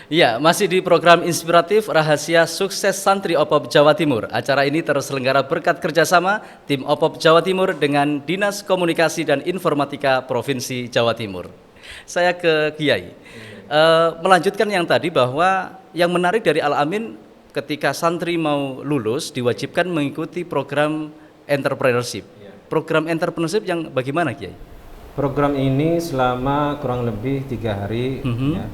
Iya, masih di program inspiratif Rahasia Sukses Santri OPOP Jawa Timur. Acara ini terselenggara berkat kerjasama tim OPOP Jawa Timur dengan Dinas Komunikasi dan Informatika Provinsi Jawa Timur. Saya ke Kiai. Melanjutkan yang tadi bahwa yang menarik dari Al-Amin ketika santri mau lulus diwajibkan mengikuti program entrepreneurship. Program entrepreneurship yang bagaimana, Kiai? Program ini selama kurang lebih 3 hari, ya,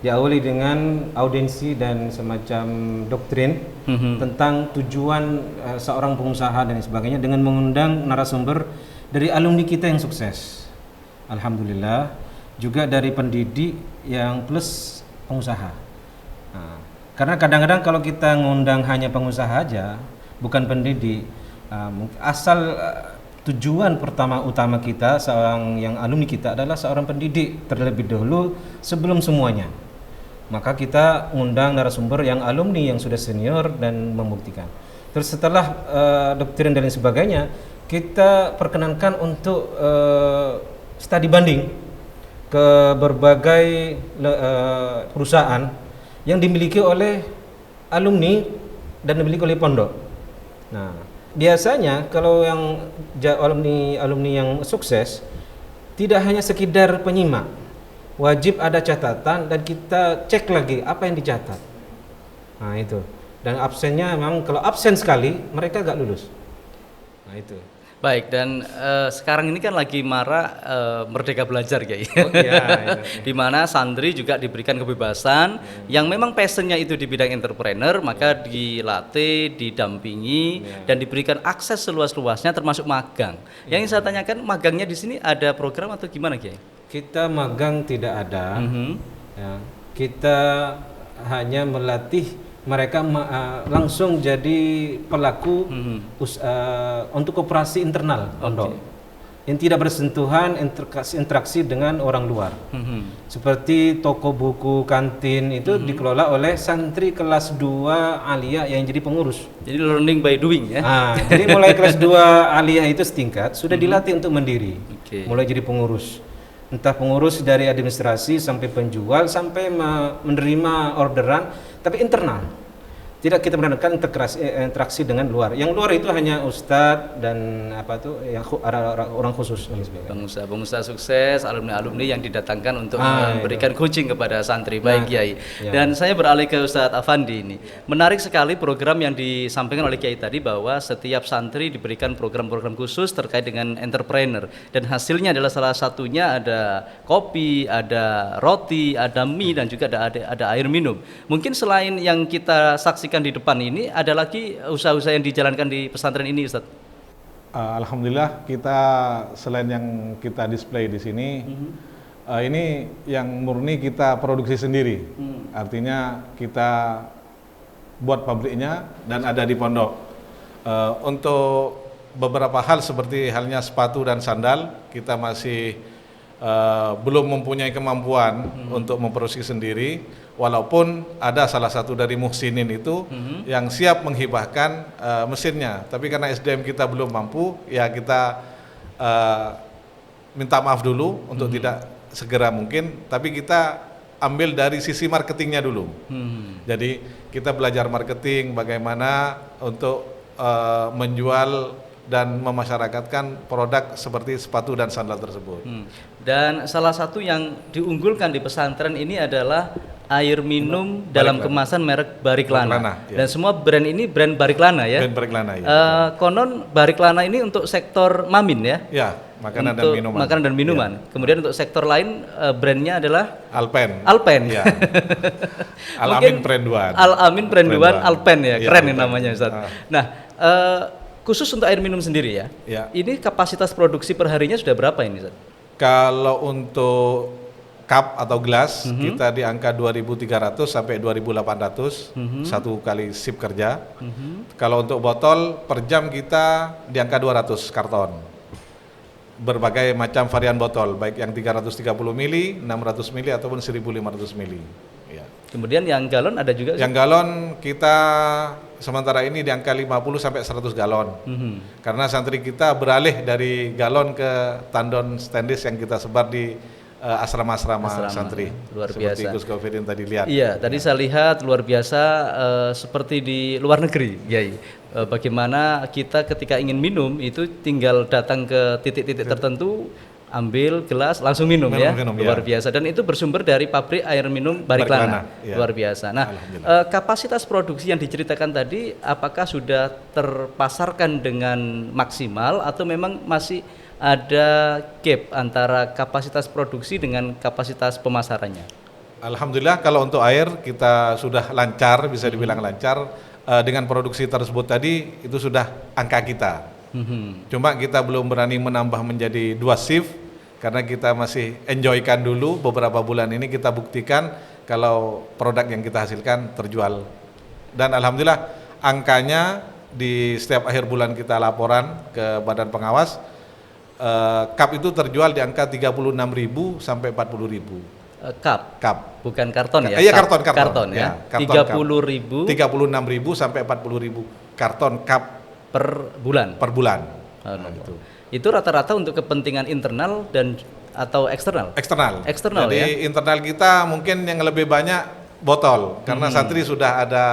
diawali dengan audiensi dan semacam doktrin tentang tujuan seorang pengusaha dan sebagainya dengan mengundang narasumber dari alumni kita yang sukses. Alhamdulillah, juga dari pendidik yang plus pengusaha. Nah, karena kadang-kadang kalau kita ngundang hanya pengusaha aja, bukan pendidik, asal tujuan utama kita seorang yang alumni kita adalah seorang pendidik terlebih dahulu sebelum semuanya. Maka kita ngundang narasumber yang alumni yang sudah senior dan membuktikan. Terus setelah doktrin dan lain sebagainya, kita perkenankan untuk studi banding ke berbagai perusahaan yang dimiliki oleh alumni dan dimiliki oleh pondok. Nah, biasanya kalau yang alumni yang sukses tidak hanya sekedar penyimak, wajib ada catatan dan kita cek lagi apa yang dicatat. Nah itu. Dan absennya memang kalau absen sekali mereka gak lulus. Nah itu. Baik, dan sekarang ini kan lagi marak Merdeka Belajar, Kiai. Oh, iya. Di mana santri juga diberikan kebebasan yang memang passionnya itu di bidang entrepreneur, maka dilatih, didampingi, dan diberikan akses seluas-luasnya termasuk magang. Yang ingin saya tanyakan, magangnya di sini ada program atau gimana, Kiai? Kita magang tidak ada. Ya, kita hanya melatih mereka langsung jadi pelaku untuk operasi internal pondok yang tidak bersentuhan interaksi dengan orang luar. Seperti toko buku, kantin itu dikelola oleh santri kelas 2 aliyah yang jadi pengurus. Jadi learning by doing ya. Jadi mulai kelas 2 aliyah itu setingkat sudah dilatih untuk mandiri. Mulai jadi pengurus. Entah pengurus dari administrasi sampai penjual sampai menerima orderan, tapi internal. Tidak kita menggunakan interaksi dengan luar. Yang luar itu hanya ustadz dan yang orang khusus. Pengusaha sukses, alumni yang didatangkan untuk memberikan coaching kepada santri. Baik, Kiai. Dan saya beralih ke Ustadz Afandi ini. Menarik sekali program yang disampaikan oleh Kiai tadi bahwa setiap santri diberikan program-program khusus terkait dengan entrepreneur. Dan hasilnya adalah salah satunya ada kopi, ada roti, ada mie, dan juga ada air minum. Mungkin selain yang kita saksikan di depan ini, ada lagi usaha-usaha yang dijalankan di pesantren ini, Ustaz? Alhamdulillah, kita selain yang kita display di sini, ini yang murni kita produksi sendiri. Artinya kita buat pabriknya dan ada di pondok. Untuk beberapa hal seperti halnya sepatu dan sandal, kita masih belum mempunyai kemampuan untuk memproduksi sendiri. Walaupun ada salah satu dari muhsinin itu yang siap menghibahkan mesinnya, tapi karena SDM kita belum mampu, ya kita minta maaf dulu untuk tidak segera mungkin, tapi kita ambil dari sisi marketingnya dulu. Jadi kita belajar marketing, bagaimana untuk menjual dan memasyarakatkan produk seperti sepatu dan sandal tersebut. Dan salah satu yang diunggulkan di pesantren ini adalah air minum dalam kemasan merek Bariklana. Dan semua brand ini brand Bariklana ya. Brand Bariklana ya. Konon Bariklana ini untuk sektor mamin ya. Ya, makanan dan minuman. Makanan dan minuman. Kemudian untuk sektor lain brandnya adalah Alpen. Ya. Al-Amin Prenduan. Al-Amin Prenduan Alpen ya. Keren ya namanya, Ustaz. Nah, khusus untuk air minum sendiri ya. Ini kapasitas produksi perharinya sudah berapa ini, Ustaz? Kalau untuk cup atau gelas kita di angka 2.300 sampai 2.800 satu kali sip kerja. Kalau untuk botol per jam kita di angka 200 karton. Berbagai macam varian botol, baik yang 330 mili, 600 mili ataupun 1.500 mili. Ya. Kemudian yang galon ada juga? Yang galon kita sementara ini di angka 50 sampai 100 galon. Karena santri kita beralih dari galon ke tandon stainless yang kita sebar di asrama-asrama Asrama, santri. luar Seperti biasa. Gus Gofidin tadi lihat. Iya, tadi saya lihat luar biasa seperti di luar negeri, Yai. Bagaimana kita ketika ingin minum itu tinggal datang ke titik-titik tertentu, ambil gelas langsung minum, ya. Luar biasa. Dan itu bersumber dari pabrik air minum Bariklana. Ya. Luar biasa. Nah, kapasitas produksi yang diceritakan tadi apakah sudah terpasarkan dengan maksimal atau memang masih ada gap antara kapasitas produksi dengan kapasitas pemasarannya? Alhamdulillah kalau untuk air kita sudah lancar, bisa dibilang lancar. Dengan produksi tersebut tadi itu sudah angka kita. Cuma kita belum berani menambah menjadi 2 shift karena kita masih enjoykan dulu beberapa bulan ini, kita buktikan kalau produk yang kita hasilkan terjual. Dan alhamdulillah angkanya di setiap akhir bulan kita laporan ke Badan Pengawas, cup itu terjual di angka 36.000 sampai 40.000. Cup, bukan karton ya? Iya, karton ya. 30.000 sampai 40.000 karton cup per bulan. Gitu. Itu rata-rata untuk kepentingan internal dan atau eksternal? Eksternal. Jadi ya? internal kita mungkin yang lebih banyak botol karena santri sudah ada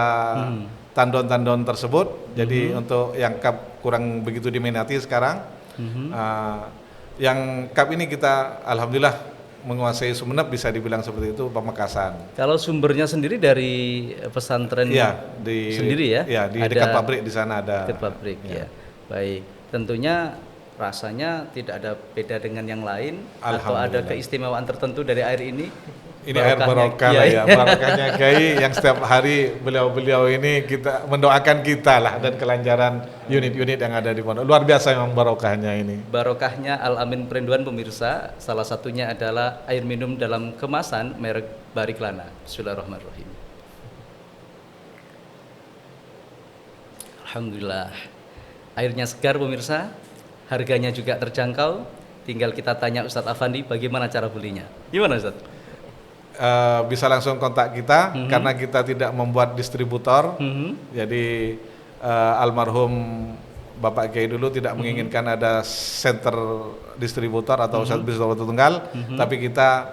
tandon-tandon tersebut. Jadi untuk yang cup kurang begitu diminati sekarang. Yang cup ini kita alhamdulillah menguasai Sumeneb, bisa dibilang seperti itu, Pamekasan. Kalau sumbernya sendiri dari pesantren sendiri ya? Iya, di dekat pabrik di sana ada. Dekat pabrik ya. Baik, tentunya rasanya tidak ada beda dengan yang lain atau ada keistimewaan tertentu dari air ini? Ini air barokah lah ya, barokahnya Kiai yang setiap hari beliau ini kita mendoakan kita lah dan kelancaran unit-unit yang ada di pondok. Luar biasa memang barokahnya ini. Barokahnya Al-Amin Perinduan pemirsa, salah satunya adalah air minum dalam kemasan merek Bariklana. Bismillahirrahmanirrahim. Alhamdulillah. Airnya segar pemirsa, harganya juga terjangkau. Tinggal kita tanya Ustadz Afandi bagaimana cara belinya. Gimana Ustadz? Bisa langsung kontak kita karena kita tidak membuat distributor. Jadi almarhum Bapak Kiai dulu tidak menginginkan ada center distributor atau distributor tunggal, tapi kita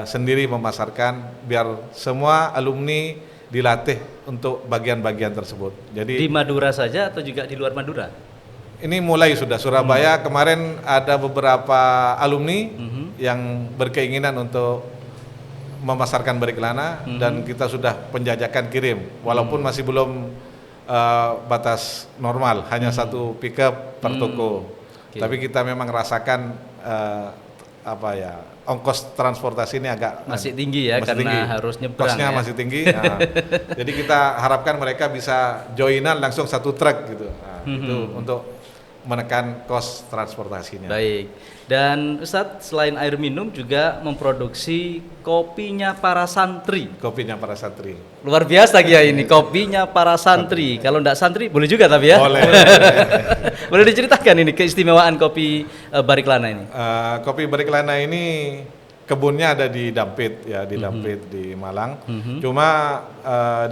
sendiri memasarkan biar semua alumni dilatih untuk bagian-bagian tersebut. Jadi di Madura saja atau juga di luar Madura? Ini mulai sudah Surabaya kemarin ada beberapa alumni yang berkeinginan untuk memasarkan Bariklana dan kita sudah penjajakan kirim walaupun masih belum batas normal, hanya 1 pickup per toko. Tapi kita memang rasakan ongkos transportasi ini agak masih tinggi ya, karena tinggi. Harus nyebrang. Kosnya masih tinggi. Jadi kita harapkan mereka bisa joinan langsung 1 truk gitu. Itu untuk menekan kos transportasinya. Baik. Dan Ustadz selain air minum juga memproduksi kopinya para santri. Kopinya para santri. Luar biasa Kiai ini, kopinya para santri. Kalau enggak santri boleh juga tapi ya. Boleh. Boleh diceritakan ini keistimewaan kopi Bariklana ini? Kopi Bariklana ini kebunnya ada di Dampit ya, di Dampit di Malang. Cuma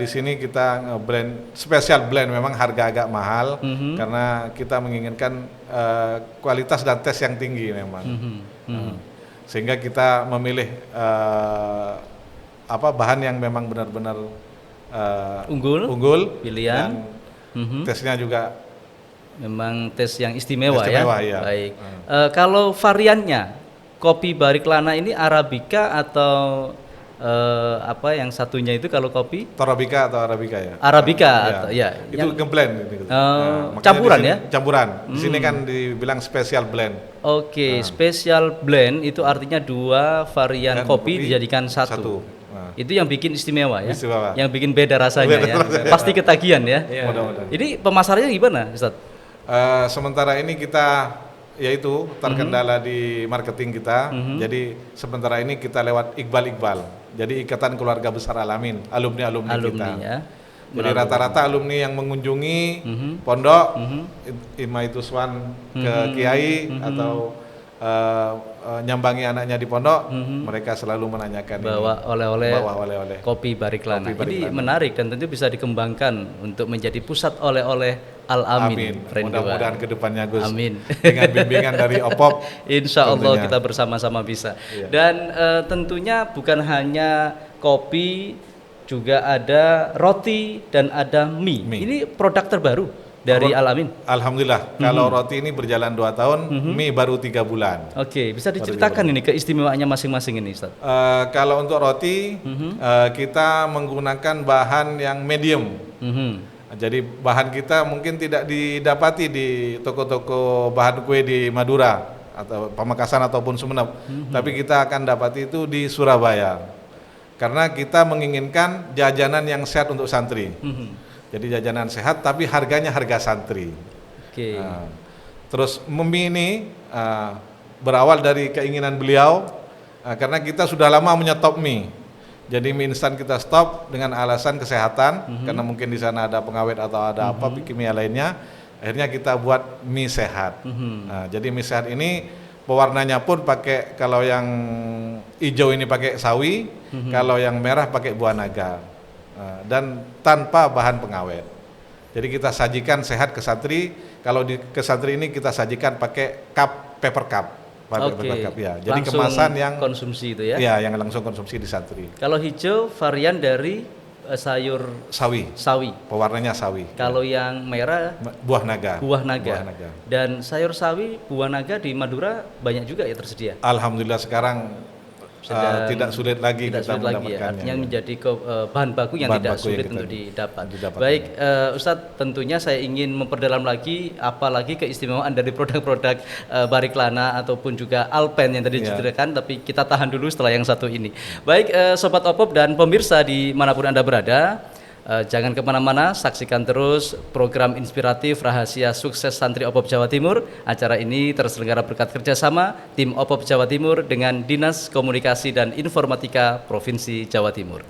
di sini kita blend spesial blend, memang harga agak mahal karena kita menginginkan kualitas dan tes yang tinggi memang. Sehingga kita memilih bahan yang memang benar-benar unggul pilihan dan tesnya juga memang tes yang istimewa ya. Baik. Kalau variannya kopi Bariklana ini Arabica atau yang satunya itu kalau kopi? Torabika atau Arabica ya? Arabica atau ya. Itu blend gitu. Campuran ya? Campuran. Di sini kan dibilang special blend. Oke, special blend itu artinya 2 varian kopi dijadikan satu. Itu yang bikin istimewa ya? Istimewa. Yang bikin beda rasanya ya? Pasti ketagihan ya? Mudah-mudahan. Ini pemasarannya gimana Ustadz? Sementara ini kita yaitu terkendala di marketing kita. Jadi sementara ini kita lewat Iqbal. Jadi Ikatan Keluarga Besar Al-Amin, alumni kita. Ya. Jadi rata-rata alumni yang mengunjungi pondok, ima itu swan ke kiai atau nyambangi anaknya di pondok, mereka selalu menanyakan bawa oleh-oleh kopi Bariklana. Ini menarik dan tentu bisa dikembangkan untuk menjadi pusat oleh-oleh Al-Amin. Amin. Mudah-mudahan kedepannya Gus. Amin. Dengan bimbingan dari Opop. Insya Allah tentunya kita bersama-sama bisa. Iya. Dan tentunya bukan hanya kopi, juga ada roti dan ada mie. Ini produk terbaru dari Al-Amin. Alhamdulillah. Kalau roti ini berjalan 2 tahun, mie baru 3 bulan. Oke, bisa diceritakan ini keistimewaannya masing-masing ini, Ustaz? Kalau untuk roti, kita menggunakan bahan yang medium. Jadi bahan kita mungkin tidak didapati di toko-toko bahan kue di Madura atau Pamekasan ataupun Sumeneb, tapi kita akan dapati itu di Surabaya. Karena kita menginginkan jajanan yang sehat untuk santri. Jadi jajanan sehat tapi harganya harga santri. Oke. Terus mie ini berawal dari keinginan beliau karena kita sudah lama menyetop mie. Jadi mie instan kita stop dengan alasan kesehatan karena mungkin di sana ada pengawet atau ada apa kimia lainnya. Akhirnya kita buat mie sehat. Jadi mie sehat ini pewarnanya pun pakai, kalau yang hijau ini pakai sawi, kalau yang merah pakai buah naga. Dan tanpa bahan pengawet. Jadi kita sajikan sehat ke santri. Kalau ke santri ini kita sajikan pakai paper cup. Paper cup ya. Jadi langsung kemasan yang konsumsi itu ya. Iya, yang langsung konsumsi di santri. Kalau hijau varian dari sayur Sawi. Pewarnanya sawi. Kalau yang merah buah naga. Buah naga. Dan sayur sawi, buah naga di Madura banyak juga ya tersedia. Alhamdulillah sekarang tidak sulit lagi kita mendapatkannya. Ya. Artinya menjadi bahan baku yang tidak sulit untuk didapat. Baik, Ustadz, tentunya saya ingin memperdalam lagi, apalagi keistimewaan dari produk-produk Bariklana ataupun juga Alpen yang tadi diceritakan, tapi kita tahan dulu setelah yang satu ini. Baik, Sobat Opop dan pemirsa dimanapun Anda berada, jangan kemana-mana, saksikan terus program inspiratif Rahasia Sukses Santri Opop Jawa Timur. Acara ini terselenggara berkat kerjasama tim Opop Jawa Timur dengan Dinas Komunikasi dan Informatika Provinsi Jawa Timur.